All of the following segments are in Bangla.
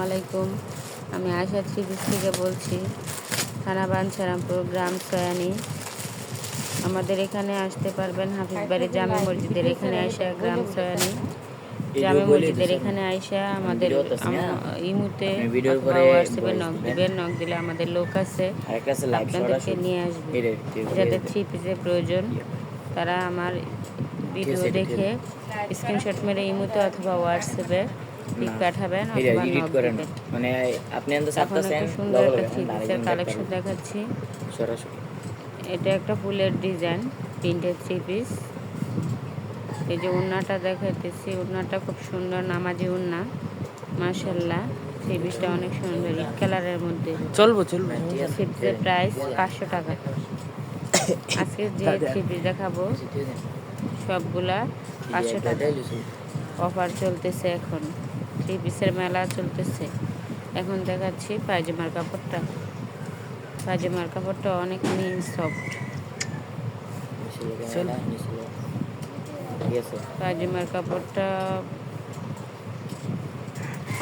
আলাইকুম, আমি আয়শা থ্রি পিস থেকে বলছি, থানা বাঞ্ছারামপুর, গ্রাম সয়ানি। আমাদের এখানে আসতে পারবেন হাফিজবাড়ি জামে মসজিদের এখানে আয়সা, গ্রাম সয়ানি জামে মসজিদের এখানে আয়সা আমাদের ইমুতে অথবা হোয়াটসঅ্যাপে নক দিবেন। নক দিলে আমাদের লোক আছে, আপনাদেরকে নিয়ে আসবে। যাদের থ্রি পিসের প্রয়োজন তারা আমার ভিডিও দেখে স্ক্রিনশট মেরে ইমুতে অথবা হোয়াটসঅ্যাপে পিক পাঠাবেন অথবা নক দিবেন। এখন একটা সুন্দর একটা থ্রি পিসের কালেকশন দেখাচ্ছি। এটা একটা ফুলের ডিজাইন, প্রিন্টেড থ্রি পিস। এই যে ওড়নাটা দেখাইতেছি, ওড়নাটা খুব সুন্দর নামাজি ওড়না, মাশাআল্লাহ। থ্রি পিসটা অনেক সুন্দর, রেড কালারের মধ্যে। চলবো থ্রি পিসের প্রাইস 500 টাকা। আজকে যে থ্রি পিস দেখাবো সবগুলা 500 টাকা অফার চলতেছে। এখন থ্রি পিসের মেলা চলতেছে। এখন দেখাচ্ছি পায়জামার কাপড়টা। পায়জামার কাপড়টা অনেক মিন সফট। পায়জামার কাপড়টা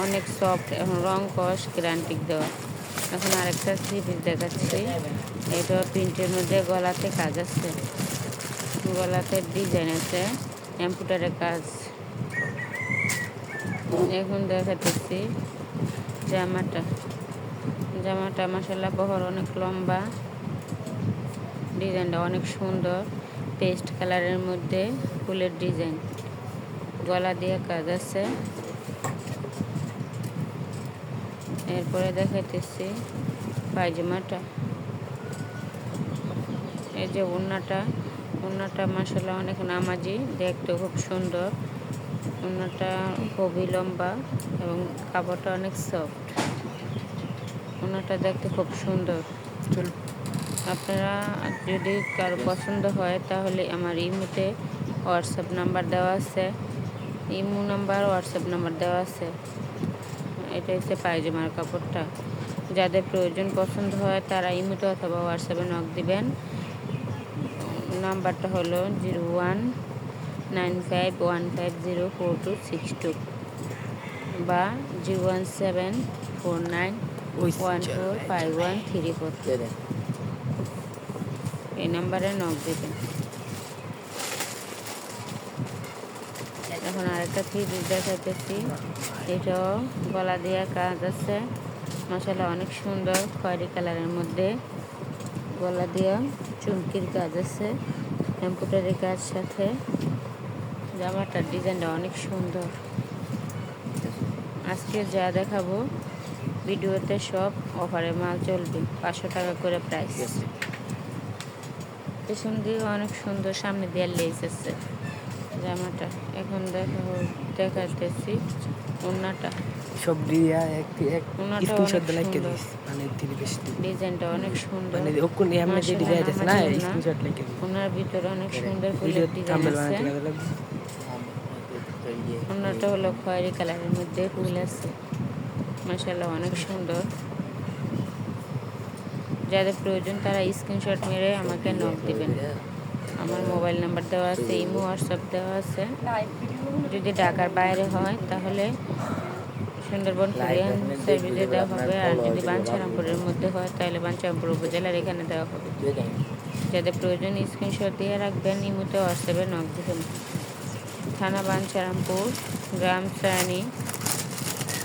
অনেক সফট, এখন রং কস গ্যারান্টি দেওয়া। এখন আরেকটা থ্রি পিস দেখাচ্ছি। এটা প্রিন্টের মধ্যে গলাতে কাজ আছে, গলাতে ডিজাইন আছে, এমব্রয়ডারি কাজ। এখন দেখাতেছি জামাটা। জামাটা মাশাআল্লাহ বহর অনেক লম্বা, ডিজাইনটা অনেক সুন্দর, পেস্ট কালারের মধ্যে ফুলের ডিজাইন, গলা দিয়ে কাজ আছে। এরপরে দেখাইতেছি পায়জামাটা। এই যে ওড়নাটা, ওড়নাটা মাশাআল্লাহ অনেক নামাজি, দেখতে খুব সুন্দর। ওড়নাটা খুবই লম্বা এবং কাপড়টা অনেক সফট। ওড়নাটা দেখতে খুব সুন্দর। আপনারা যদি কারো পছন্দ হয় তাহলে আমার ইমোতে হোয়াটসঅ্যাপ নাম্বার দেওয়া আছে, ইমো নাম্বার হোয়াটসঅ্যাপ নাম্বার দেওয়া আছে। এটা হচ্ছে পায়জামার কাপড়টা। যাদের প্রয়োজন পছন্দ হয় তারা ইমোতে অথবা হোয়াটসঅ্যাপে নক দিবেন। নাম্বারটা হলো 0195150426 বা 01749145134। এই নাম্বারে নক দিবেন। এখন আরেকটা থ্রি পিস দেখাইতেছি। এটাও গলা দিয়ে কাজ আছে, মাশাআল্লাহ অনেক সুন্দর, খয়েরি কালারের মধ্যে গলা দিয়ে চুমকির কাজ আছে, এমব্রয়ডারি কাজ সাথে। জামাটার ডিজাইনটা অনেক সুন্দর। আজকে যা দেখাবো ভিডিওতে সব অফারে মাল চলবে, 500 টাকা করে প্রাইস। পেছন দিয়ে অনেক সুন্দর, সামনে দিয়ে লেস আছে জামাটা। এখন দেখাতেছি ওড়নাটা। সব দিয়া এক ওড়নাটা স্ক্রিনশট অনেক লাইক সুন্দর, দিস মানে থ্রি পিস ডিজাইনটা অনেক সুন্দর। মানে ওকুন এমনি যে ডিজাইন আছে না, স্ক্রিনশট লাইক দিস। ওনার ভিতরে অনেক সুন্দর ভিডিও ফুলের ডিজাইন থাম্বনেল আছে। বানাতে লাগবে। ওড়নাটা হলো খয়েরি কালারের মধ্যে ফুল আছে, মাশাআল্লাহ অনেক সুন্দর। যাদের প্রয়োজন তারা স্ক্রিনশট মেরে আমাকে নক দিবেন। আমার মোবাইল নাম্বার দেওয়া আছে, ইমো হোয়াটসঅ্যাপ দেওয়া আছে। যদি ঢাকার বাইরে হয় তাহলে সুন্দরবন কুরিয়ার সার্ভিসে দেওয়া হবে, আর যদি বাঞ্ছারামপুরের মধ্যে হয় তাহলে বাঞ্ছারামপুর উপজেলার এখানে দেওয়া হবে। যাদের প্রয়োজন স্ক্রিনশট দিয়ে রাখবেন, ইমোতে হোয়াটসঅ্যাপে নক দিবেন। থানা বাঞ্ছারামপুর, গ্রাম সয়ানি।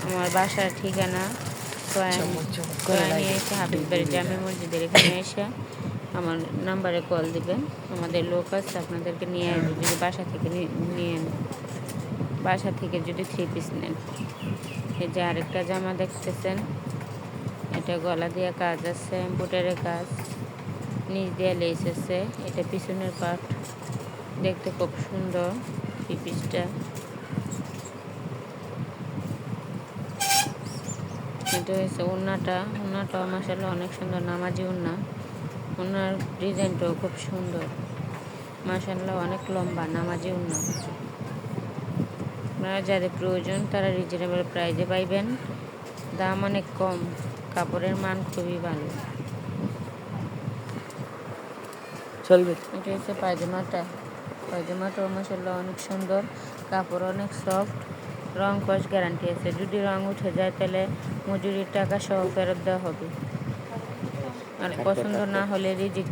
আমার বাসার ঠিকানা সয়ানি এসে হাফিজবাড়ি জামে মসজিদের এখানে এসে আমার নাম্বারে কল দিবেন। আমাদের লোক আছে, আপনাদেরকে নিয়ে আসবে। যদি বাসা থেকে নিয়ে নেন, বাসা থেকে যদি থ্রি পিস নেন। এই যে আরেকটা জামা দেখতেছেন, এটা গলা দিয়ে কাজ আছে, এমব্রয়ডারি কাজ, নিচ দিয়ে লেস আছে। এটা পিছনের পার্ট, দেখতে খুব সুন্দর থ্রি পিসটা। এটা হচ্ছে ওড়নাটা। ওড়নাটাও মাশাআল্লাহ অনেক সুন্দর, নামাজি ওড়না। ওনার ডিজাইনটাও খুব সুন্দর, মাশাআল্লাহ অনেক লম্বা, নামাজি ওড়না। আপনারা যাদের প্রয়োজন তারা রিজনেবল প্রাইসে পাইবেন, দাম অনেক কম, কাপড়ের মান খুবই ভালো। চলবে। এটা হচ্ছে পায়জামাটা। পায়জামাটাও মাশাআল্লাহ অনেক সুন্দর, কাপড় অনেক সফট, রং কস গ্যারান্টি আছে। যদি রং উঠে যায় তাহলে মজুরির টাকা সহ ফেরত দেওয়া হবে। আর পছন্দ না হলে রিজেক্ট